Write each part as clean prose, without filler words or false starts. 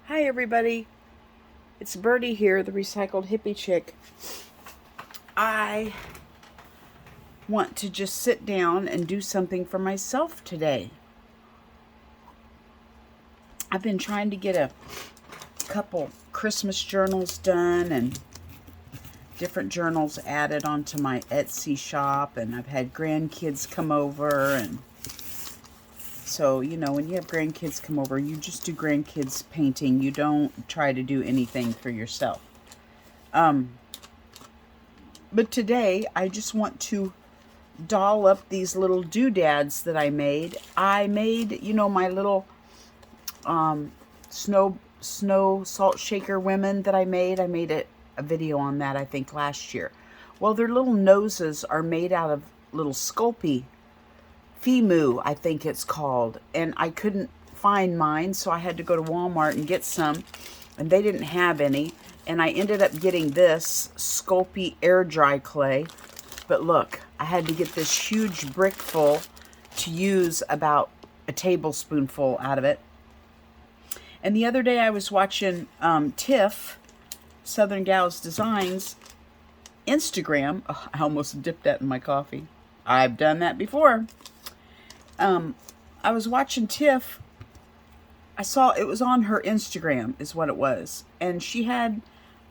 Hi everybody, it's Birdie here, the recycled hippie chick. I want to just sit down and do something for myself today. I've been trying to get a couple Christmas journals done and different journals added onto my Etsy shop, and I've had grandkids come over, and so, when you have grandkids come over, you just do grandkids painting. You don't try to do anything for yourself. But today, I just want to doll up these little doodads that I made. I made, my little snow salt shaker women that I made. I made a video on that, I think, last year. Well, their little noses are made out of little Sculpey. Fimu, I think it's called. And I couldn't find mine, so I had to go to Walmart and get some. And they didn't have any. And I ended up getting this Sculpey air dry clay. But look, I had to get this huge brick full to use about a tablespoonful out of it. And the other day I was watching Tiff, Southern Gals Designs, Instagram. Oh, I almost dipped that in my coffee. I've done that before. I was watching Tiff. I saw it was on her Instagram is what it was. And she had,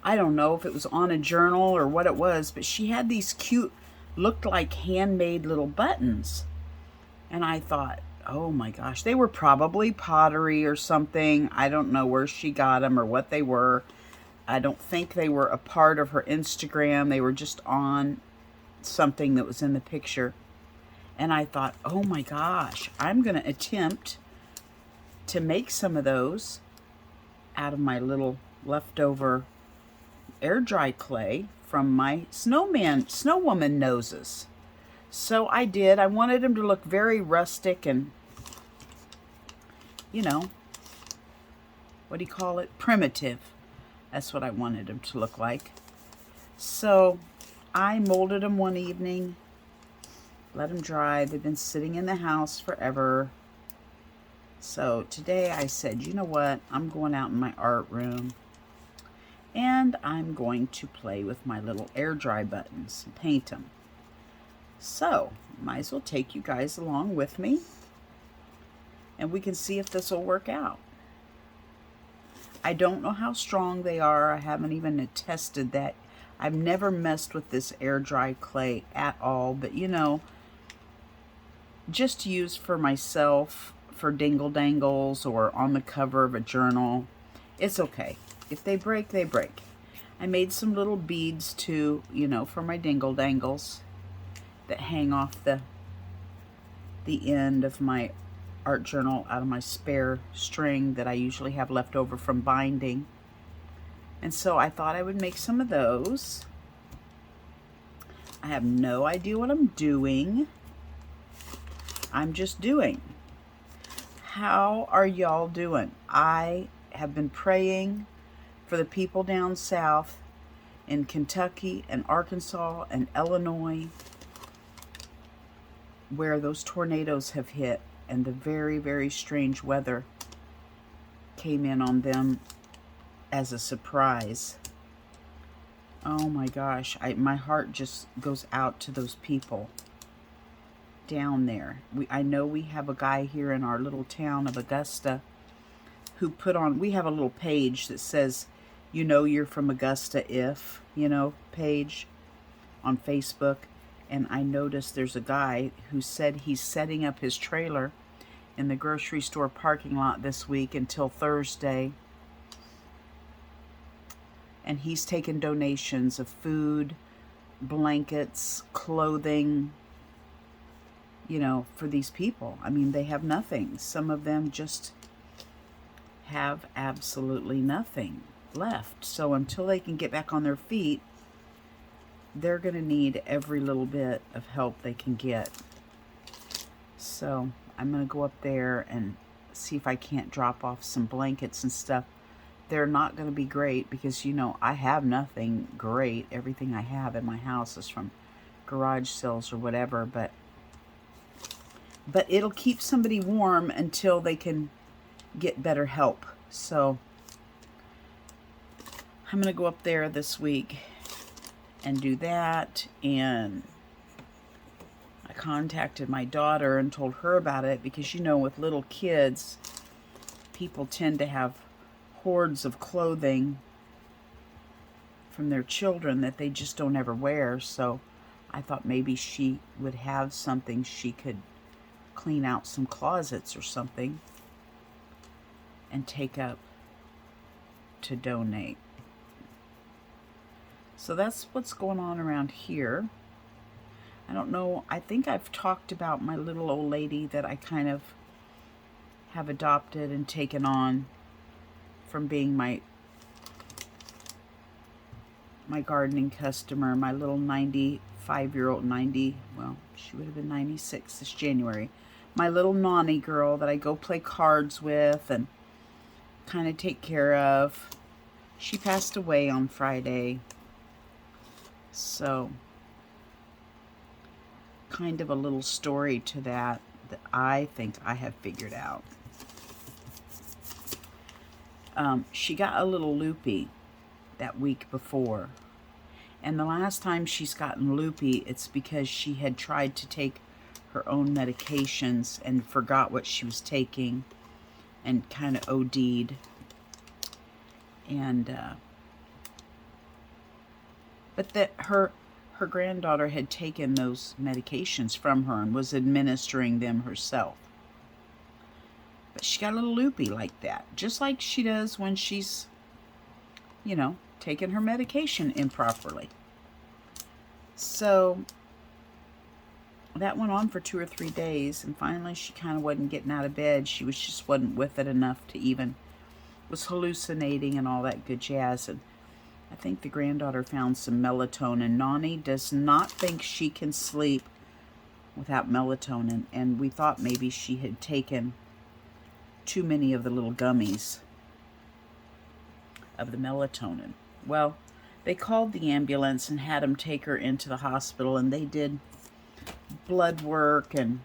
I don't know if it was on a journal or what it was, but she had these cute, looked like handmade little buttons. And I thought, oh my gosh, they were probably pottery or something. I don't know where she got them or what they were. I don't think they were a part of her Instagram. They were just on something that was in the picture. And I thought, oh my gosh, I'm going to attempt to make some of those out of my little leftover air dry clay from my snow woman noses. So I did. I wanted them to look very rustic and, what do you call it? Primitive. That's what I wanted them to look like. So I molded them one evening, let them dry. They've been sitting in the house forever. So today I said, you know what? I'm going out in my art room and I'm going to play with my little air dry buttons and paint them. So might as well take you guys along with me and we can see if this will work out. I don't know how strong they are. I haven't even tested that. I've never messed with this air dry clay at all, but just to use for myself, for dingle dangles or on the cover of a journal, it's okay. If they break, they break. I made some little beads too, for my dingle dangles that hang off the end of my art journal out of my spare string that I usually have left over from binding. And so I thought I would make some of those. I have no idea what I'm doing. I'm just doing. How are y'all doing? I have been praying for the people down south in Kentucky and Arkansas and Illinois where those tornadoes have hit and the very, very strange weather came in on them as a surprise. Oh my gosh, my heart just goes out to those people down there. I know we have a guy here in our little town of Augusta who put on, we have a little page that says, you're from Augusta if, page on Facebook. And I noticed there's a guy who said he's setting up his trailer in the grocery store parking lot this week until Thursday. And he's taken donations of food, blankets, clothing, for these people. I mean, they have nothing. Some of them just have absolutely nothing left. So until they can get back on their feet, they're going to need every little bit of help they can get. So I'm going to go up there and see if I can't drop off some blankets and stuff. They're not going to be great because, I have nothing great. Everything I have in my house is from garage sales or whatever, but it'll keep somebody warm until they can get better help. So I'm going to go up there this week and do that. And I contacted my daughter and told her about it because, you know, with little kids, people tend to have hordes of clothing from their children that they just don't ever wear. So I thought maybe she would have something she could clean out some closets or something and take up to donate. So that's what's going on around here. I don't know, I think I've talked about my little old lady that I kind of have adopted and taken on from being my gardening customer, my little 95-year-old, well, she would have been 96 this January. My little Nani girl that I go play cards with and kind of take care of. She passed away on Friday. So, kind of a little story to that I think I have figured out. She got a little loopy that week before. And the last time she's gotten loopy, it's because she had tried to take her own medications and forgot what she was taking and kind of OD'd. And, but that her granddaughter had taken those medications from her and was administering them herself. But she got a little loopy like that, just like she does when she's, you know, taking her medication improperly. So that went on for 2 or 3 days, and finally she kind of wasn't getting out of bed. She just wasn't with it enough to even, was hallucinating and all that good jazz. And I think the granddaughter found some melatonin. Nani does not think she can sleep without melatonin, and we thought maybe she had taken too many of the little gummies of the melatonin. Well, they called the ambulance and had them take her into the hospital, and they did blood work and,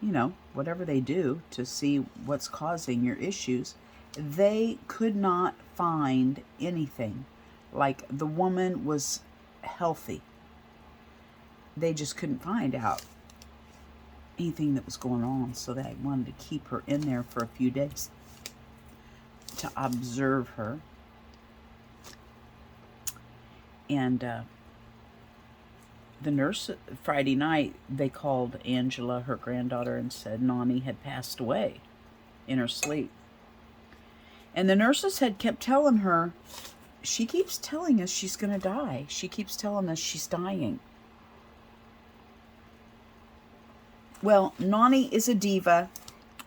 you know, whatever they do to see what's causing your issues. They could not find anything. Like, the woman was healthy. They just couldn't find out anything that was going on, so they wanted to keep her in there for a few days to observe her. And the nurse, Friday night, they called Angela, her granddaughter, and said Nani had passed away in her sleep. And the nurses had kept telling her, she keeps telling us she's going to die. She keeps telling us she's dying. Well, Nani is a diva,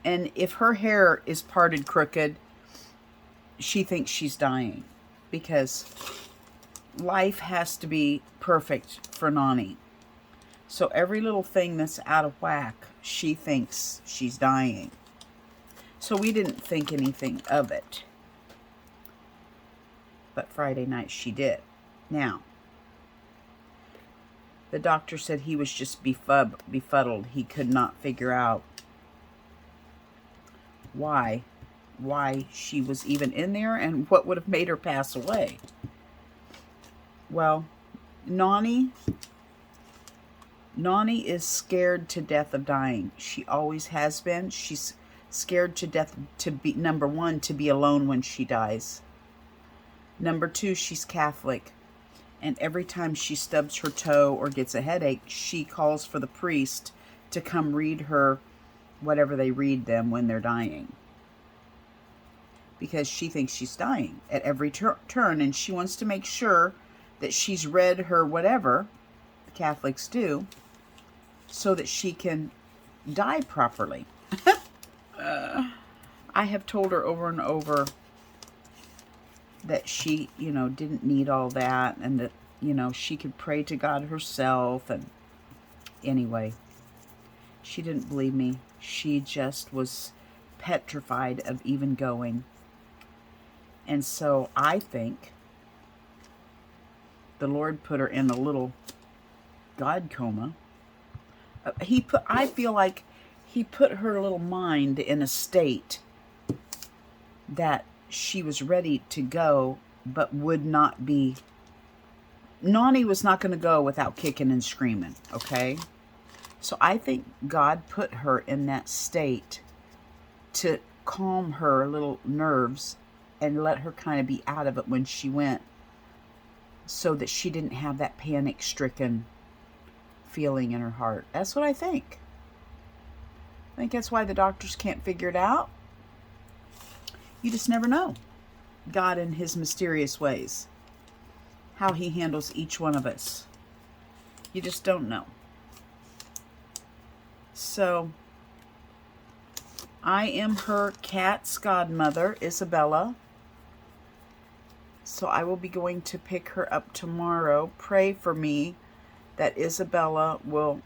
and if her hair is parted crooked, she thinks she's dying, because life has to be perfect for Nani. So every little thing that's out of whack, she thinks she's dying. So we didn't think anything of it. But Friday night she did. Now, the doctor said he was just befuddled. He could not figure out why she was even in there and what would have made her pass away. Well, Nani is scared to death of dying. She always has been. She's scared to death to be, number one, to be alone when she dies. Number two, she's Catholic. And every time she stubs her toe or gets a headache, she calls for the priest to come read her whatever they read them when they're dying. Because she thinks she's dying at every turn, and she wants to make sure that she's read her whatever, the Catholics do, so that she can die properly. I have told her over and over that she, you know, didn't need all that, and that, you know, she could pray to God herself. And anyway, she didn't believe me. She just was petrified of even going. And so I think the Lord put her in a little God coma. I feel like he put her little mind in a state that she was ready to go, but would not be. Nani was not going to go without kicking and screaming, okay? So I think God put her in that state to calm her little nerves and let her kind of be out of it when she went, so that she didn't have that panic-stricken feeling in her heart. That's what I think. I think that's why the doctors can't figure it out. You just never know. God in his mysterious ways, how he handles each one of us. You just don't know. So, I am her cat's godmother, Isabella. So I will be going to pick her up tomorrow. Pray for me that Isabella will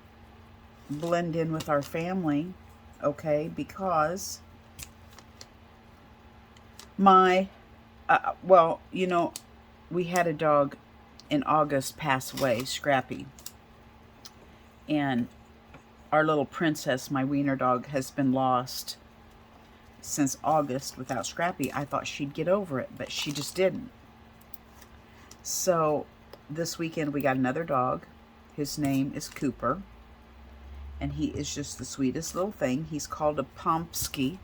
blend in with our family, okay? Because my, well, you know, we had a dog in August pass away, Scrappy. And our little princess, my wiener dog, has been lost since August without Scrappy. I thought she'd get over it, but she just didn't. So this weekend we got another dog. His name is Cooper. And he is just the sweetest little thing. He's called a Pomsky.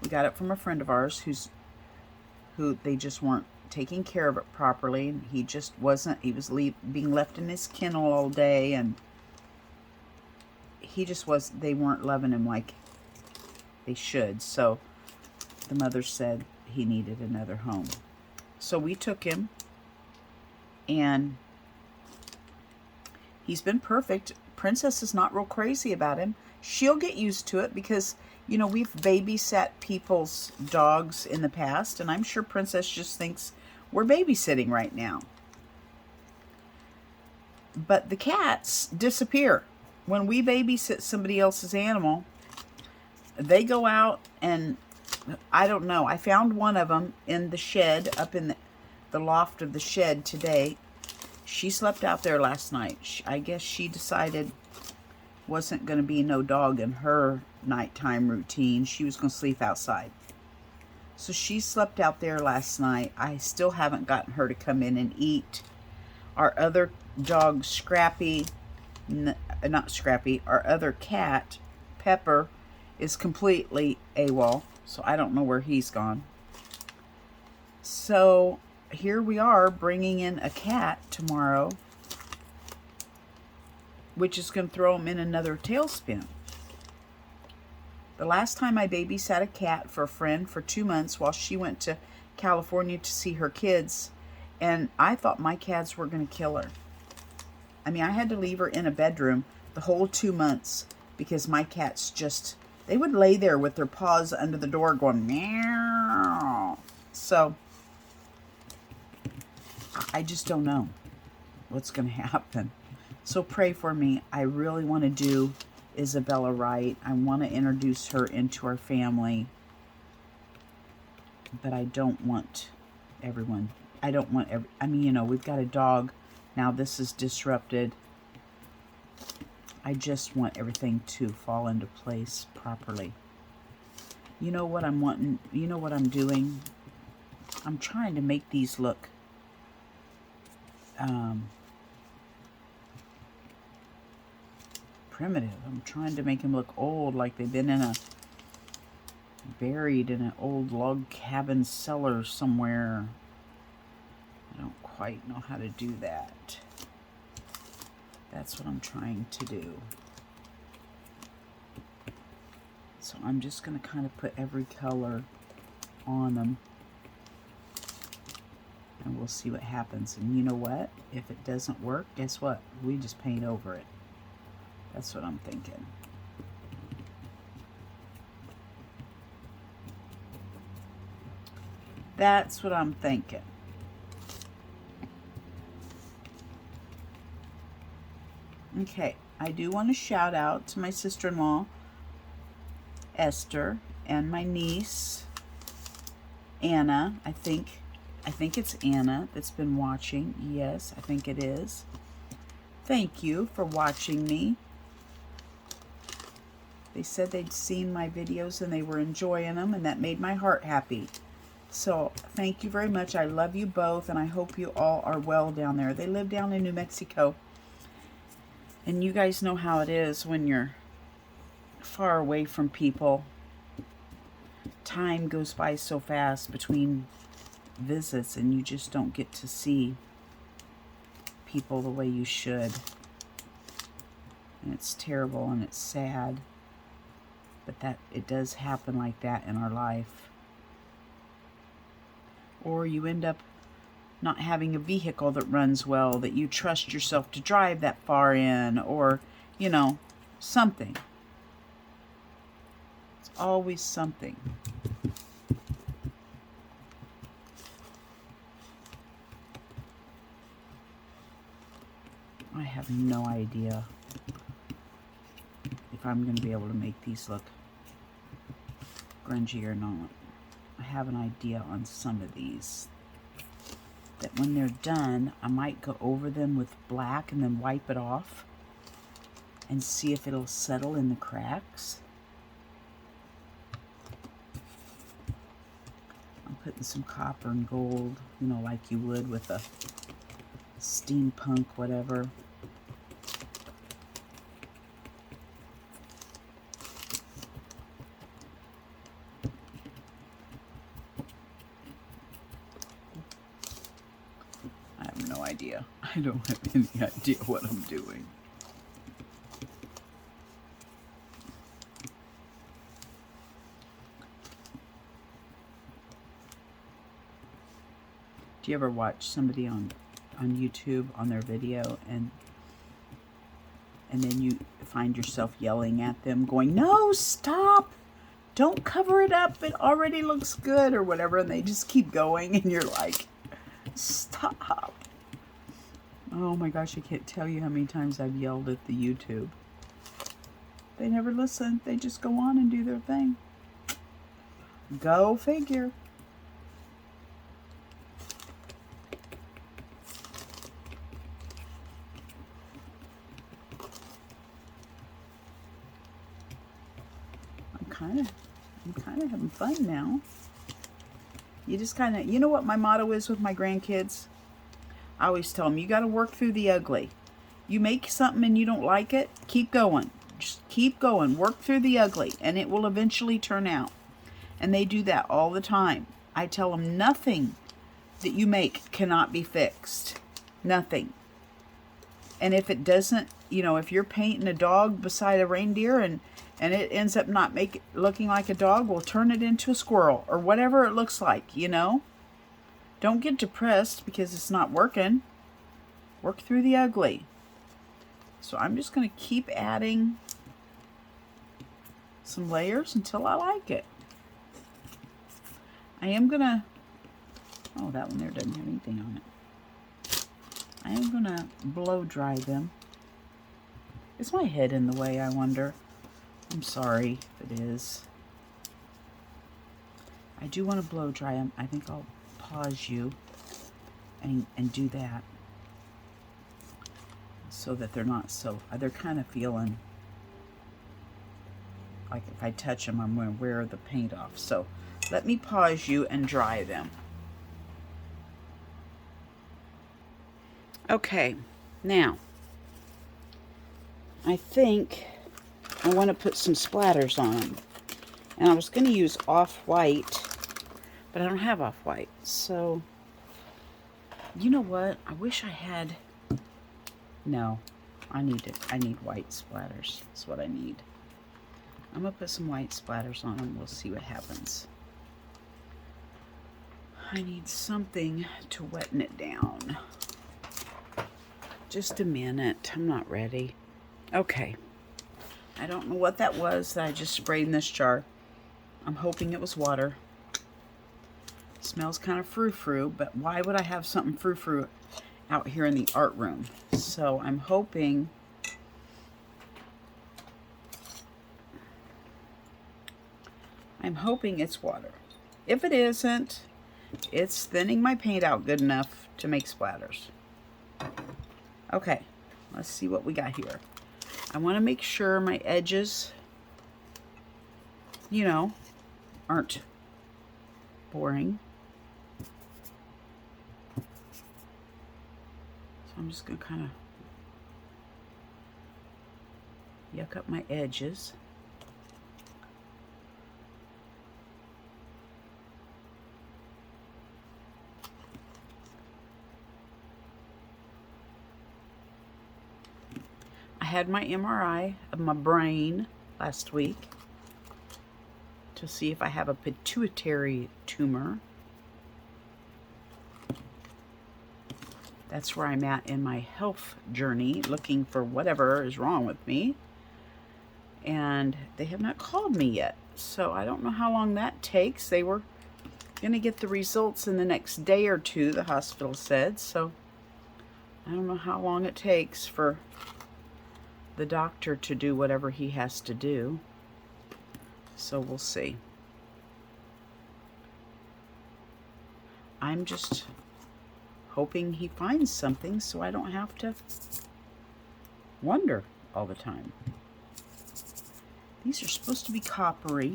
We got it from a friend of ours who they just weren't taking care of it properly. And he just wasn't. He was being left in his kennel all day. And he just was, they weren't loving him like they should. So the mother said he needed another home. So we took him. And he's been perfect. Princess is not real crazy about him. She'll get used to it because, you know, we've babysat people's dogs in the past. And I'm sure Princess just thinks we're babysitting right now. But the cats disappear. When we babysit somebody else's animal, they go out and, I don't know. I found one of them in the shed, up in the loft of the shed today. She slept out there last night. I guess she decided wasn't going to be no dog in her nighttime routine. She was going to sleep outside. So she slept out there last night. I still haven't gotten her to come in and eat. Our other dog, Scrappy, not Scrappy, our other cat, Pepper, is completely AWOL. So I don't know where he's gone. So here we are bringing in a cat tomorrow, which is going to throw him in another tailspin. The last time I babysat a cat for a friend for 2 months while she went to California to see her kids, and I thought my cats were going to kill her. I mean, I had to leave her in a bedroom the whole 2 months because my cats just, they would lay there with their paws under the door going meow. So I just don't know what's going to happen. So pray for me. I really want to do Isabella right. I want to introduce her into our family. But I don't want everyone. I don't want I mean, you know, we've got a dog. Now this is disrupted. I just want everything to fall into place properly. You know what I'm wanting? You know what I'm doing? I'm trying to make these look primitive. I'm trying to make them look old, like they've been buried in an old log cabin cellar somewhere. I don't quite know how to do that. That's what I'm trying to do. So I'm just going to kind of put every color on them. And we'll see what happens. And you know what? If it doesn't work, guess what? We just paint over it. That's what I'm thinking. That's what I'm thinking. Okay, I do want to shout out to my sister-in-law, Esther, and my niece, Anna. I think it's Anna that's been watching. Yes, I think it is. Thank you for watching me. They said they'd seen my videos and they were enjoying them, and that made my heart happy. So thank you very much. I love you both, and I hope you all are well down there. They live down in New Mexico. And you guys know how it is when you're far away from people. Time goes by so fast between visits, and you just don't get to see people the way you should. And it's terrible and it's sad. But that it does happen like that in our life. Or you end up not having a vehicle that runs well, that you trust yourself to drive that far in, or, you know, something. It's always something. I have no idea if I'm going to be able to make these look grungy or not. I have an idea on some of these, that when they're done, I might go over them with black and then wipe it off and see if it'll settle in the cracks. I'm putting some copper and gold, you know, like you would with a steampunk whatever. I don't have any idea what I'm doing. Do you ever watch somebody on YouTube on their video and then you find yourself yelling at them going, "No, stop! Don't cover it up. It already looks good," or whatever, and they just keep going and you're like, "Stop." Oh my gosh, I can't tell you how many times I've yelled at the YouTube. They never listen. They just go on and do their thing. Go figure. I'm kind of having fun now. You just kind of, you know what my motto is with my grandkids? I always tell them, you got to work through the ugly. You make something and you don't like it, keep going. Just keep going. Work through the ugly, and it will eventually turn out. And they do that all the time. I tell them nothing that you make cannot be fixed. Nothing. And if it doesn't, you know, if you're painting a dog beside a reindeer and it ends up not looking like a dog, we'll turn it into a squirrel or whatever it looks like, you know. Don't get depressed because it's not working. Work through the ugly. So I'm just going to keep adding some layers until I like it. I am going to, oh, that one there doesn't have anything on it. I am going to blow dry them. Is my head in the way, I wonder? I'm sorry if it is. I do want to blow dry them. I think I'll pause you and do that so that they're not so, they're kind of feeling like if I touch them, I'm going to wear the paint off. So let me pause you and dry them. Okay, now I think I want to put some splatters on them. And I was going to use off-white, but I don't have off-white. So, you know what? I wish I had... No, I need white splatters. That's what I need. I'm going to put some white splatters on them. We'll see what happens. I need something to wetten it down. Just a minute. I'm not ready. Okay. I don't know what that was that I just sprayed in this jar. I'm hoping it was water. It smells kind of frou-frou, but why would I have something frou-frou out here in the art room? So I'm hoping it's water. If it isn't, it's thinning my paint out good enough to make splatters. Okay, let's see what we got here. I want to make sure my edges, you know, aren't boring. I'm just going to kind of yuck up my edges. I had my MRI of my brain last week to see if I have a pituitary tumor. That's where I'm at in my health journey, looking for whatever is wrong with me. And they have not called me yet, so I don't know how long that takes. They were going to get the results in the next day or two, the hospital said, so I don't know how long it takes for the doctor to do whatever he has to do. So we'll see. I'm just hoping he finds something so I don't have to wonder all the time. These are supposed to be coppery,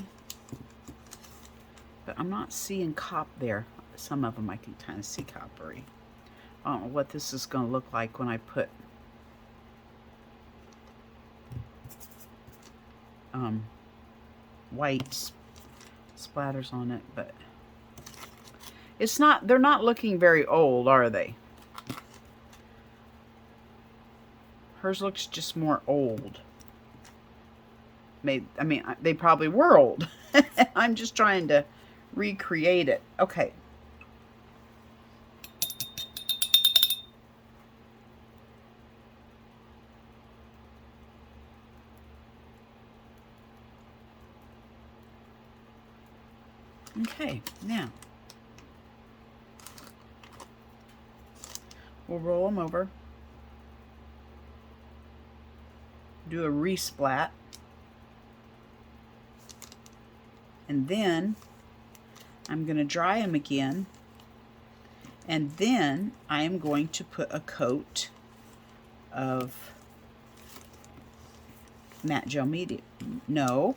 but I'm not seeing there. Some of them I can kind of see coppery. I don't know what this is going to look like when I put white splatters on it, but it's not, they're not looking very old, are they? Hers looks just more old. I mean, they probably were old. I'm just trying to recreate it. Okay. Okay, now we'll roll them over, do a resplat, and then I'm going to dry them again, and then I am going to put a coat of matte gel medium. No,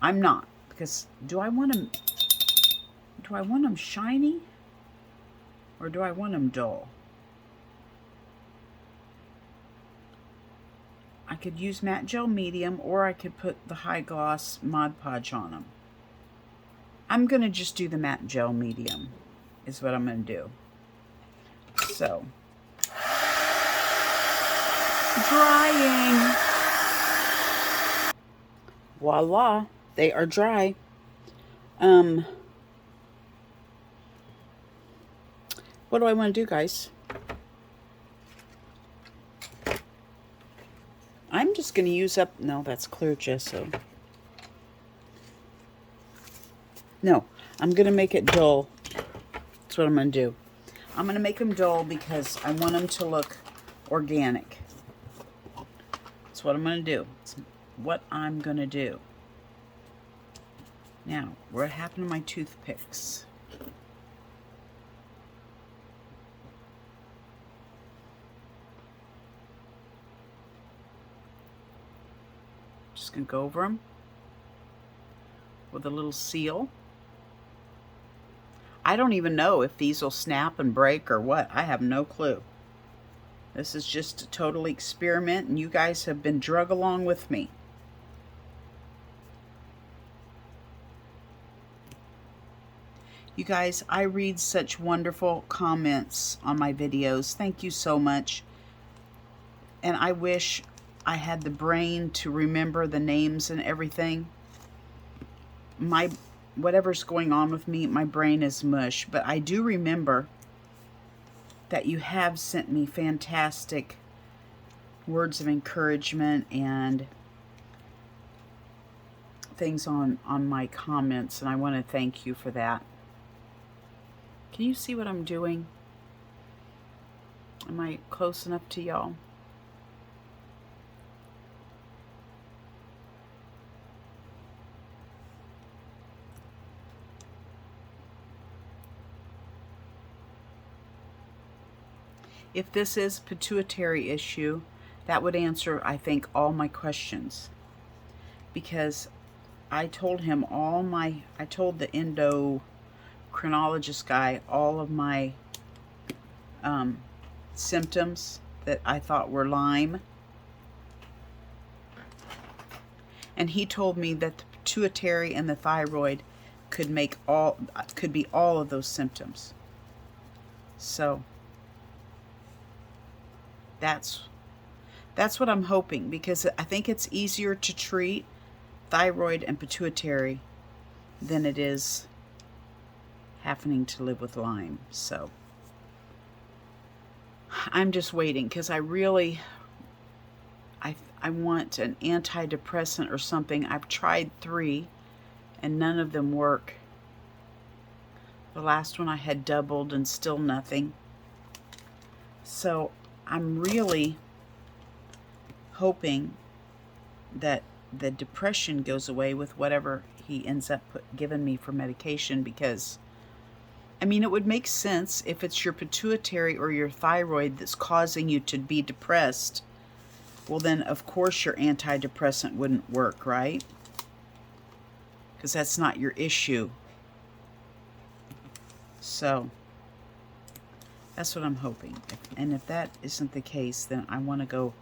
I'm not, because do I want them shiny or do I want them dull? I could use matte gel medium, or I could put the high gloss Mod Podge on them. I'm going to just do the matte gel medium is what I'm going to do. So, drying. Voila, they are dry. What do I want to do, guys? I'm just going to use up, no, that's clear gesso. No, I'm going to make it dull. That's what I'm going to do. I'm going to make them dull because I want them to look organic. That's what I'm going to do. It's what I'm going to do. Now, what happened to my toothpicks? Just going to go over them with a little seal. I don't even know if these will snap and break or what. I have no clue. This is just a total experiment, and you guys have been drug along with me. You guys, I read such wonderful comments on my videos. Thank you so much. And I wish I had the brain to remember the names and everything. Whatever's going on with me, my brain is mush. But I do remember that you have sent me fantastic words of encouragement and things on my comments, and I want to thank you for that. Can you see what I'm doing? Am I close enough to y'all? If this is pituitary issue, that would answer, I think, all my questions. Because I told him I told the endocrinologist guy all of my symptoms that I thought were Lyme. And he told me that the pituitary and the thyroid could be all of those symptoms. So that's what I'm hoping, because I think it's easier to treat thyroid and pituitary than it is happening to live with Lyme. So I'm just waiting, because I really I want an antidepressant or something. I've tried 3 and none of them work. The last one I had doubled and still nothing. So I'm really hoping that the depression goes away with whatever he ends up giving me for medication, because I mean, it would make sense if it's your pituitary or your thyroid that's causing you to be depressed. Well, then, of course, your antidepressant wouldn't work, right? Because that's not your issue. So that's what I'm hoping. And if that isn't the case, then I want to go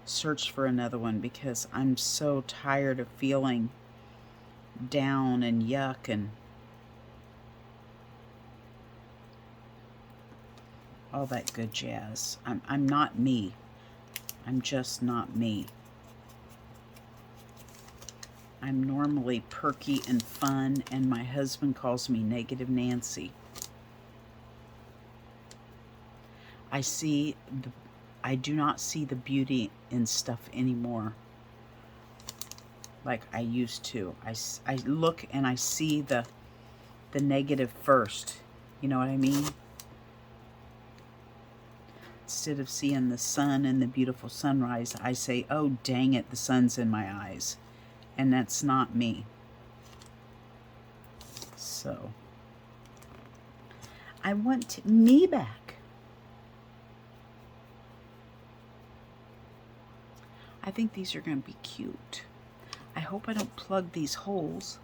search for another one, because I'm so tired of feeling down and yuck and all that good jazz. I'm not me. I'm just not me. I'm normally perky and fun, and my husband calls me Negative Nancy. I do not see the beauty in stuff anymore like I used to. I look and I see the negative first. You know what I mean? Instead of seeing the sun and the beautiful sunrise, I say, oh, dang it, the sun's in my eyes. And that's not me. So, I want me back. I think these are going to be cute. I hope I don't plug these holes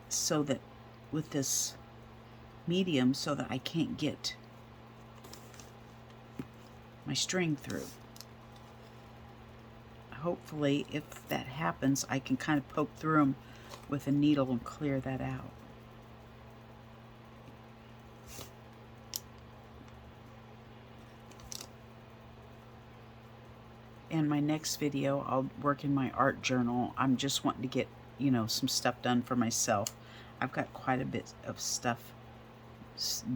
so that with this medium, so that I can't get my string through. Hopefully, if that happens, I can kind of poke through them with a needle and clear that out. In my next video, I'll work in my art journal. I'm just wanting to get, you know, some stuff done for myself. I've got quite a bit of stuff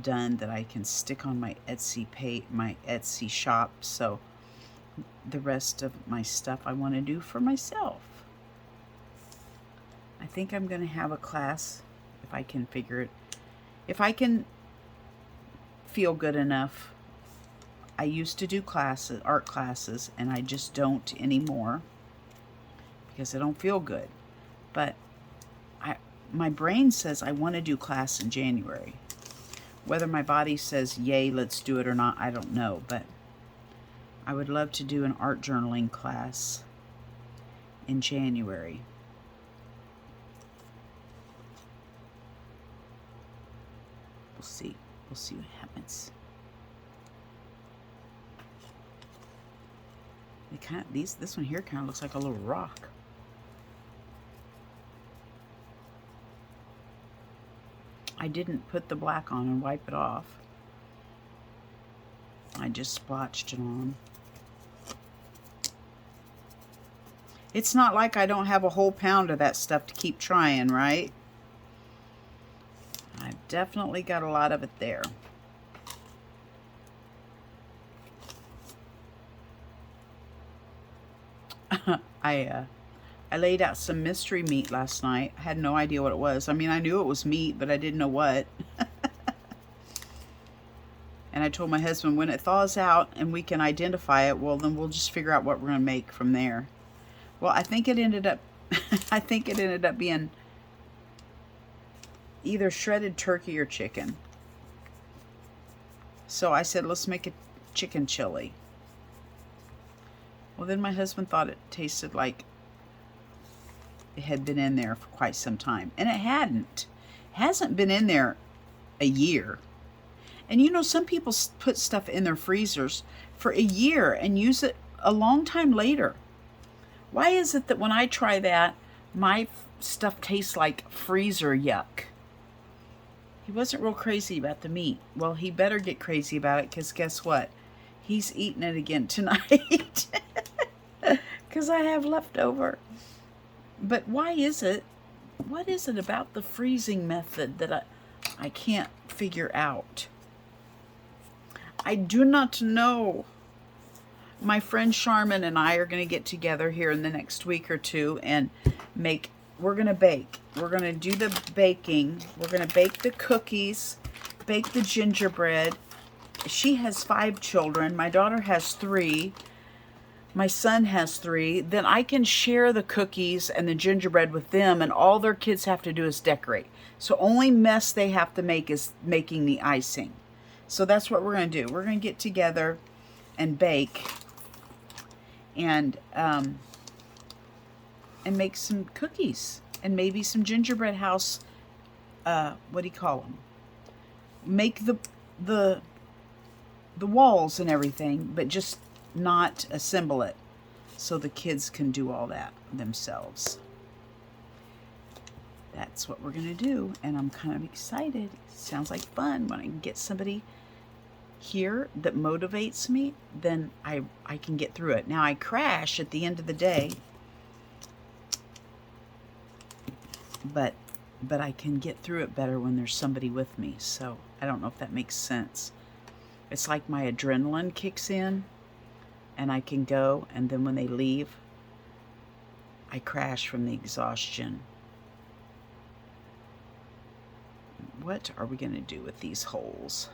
done that I can stick on my Etsy shop. So the rest of my stuff I want to do for myself. I think I'm going to have a class, if I can figure it. If I can feel good enough. I used to do art classes, and I just don't anymore because I don't feel good. But my brain says I want to do class in January. Whether my body says, yay, let's do it or not, I don't know. But I would love to do an art journaling class in January. We'll see. We'll see what happens. This one here kind of looks like a little rock. I didn't put the black on and wipe it off. I just splotched it on. It's not like I don't have a whole pound of that stuff to keep trying, right? I've definitely got a lot of it there. I laid out some mystery meat last night. I had no idea what it was. I mean, I knew it was meat, but I didn't know what. And I told my husband, when it thaws out and we can identify it, well, then we'll just figure out what we're going to make from there. Well, I think it ended up, being either shredded turkey or chicken. So I said, let's make a chicken chili. Well, then my husband thought it tasted like it had been in there for quite some time. And it hadn't. It hasn't been in there a year. And you know, some people put stuff in their freezers for a year and use it a long time later. Why is it that when I try that, my stuff tastes like freezer yuck? He wasn't real crazy about the meat. Well, he better get crazy about it, because guess what? He's eating it again tonight because I have leftover. But why is it? What is it about the freezing method that I can't figure out? I do not know. My friend Charmin and I are going to get together here in the next week or two and we're going to bake. We're going to do the baking. We're going to bake the cookies, bake the gingerbread. She has 5 children. My daughter has 3. My son has 3. Then I can share the cookies and the gingerbread with them, and all their kids have to do is decorate. So only mess they have to make is making the icing. So that's what we're going to do. We're going to get together and bake and make some cookies and maybe some gingerbread house, what do you call them? Make the walls and everything, but just not assemble it so the kids can do all that themselves. That's what we're going to do, and I'm kind of excited. Sounds like fun. When I can get somebody here that motivates me, then I can get through it. Now I crash at the end of the day, but I can get through it better when there's somebody with me. So I don't know if that makes sense. It's like my adrenaline kicks in and I can go, and then when they leave, I crash from the exhaustion. What are we going to do with these holes?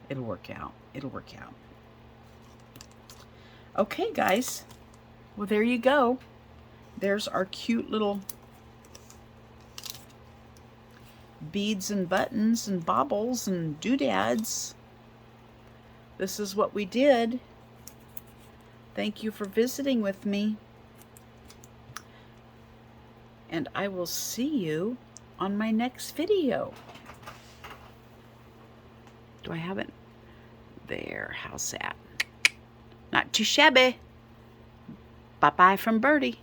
It'll work out. It'll work out. Okay, guys. Well, there you go. There's our cute little beads and buttons and baubles and doodads. This is what we did. Thank you for visiting with me. And I will see you on my next video. Do I have it? There. How's that? Not too shabby. Bye-bye from Birdie.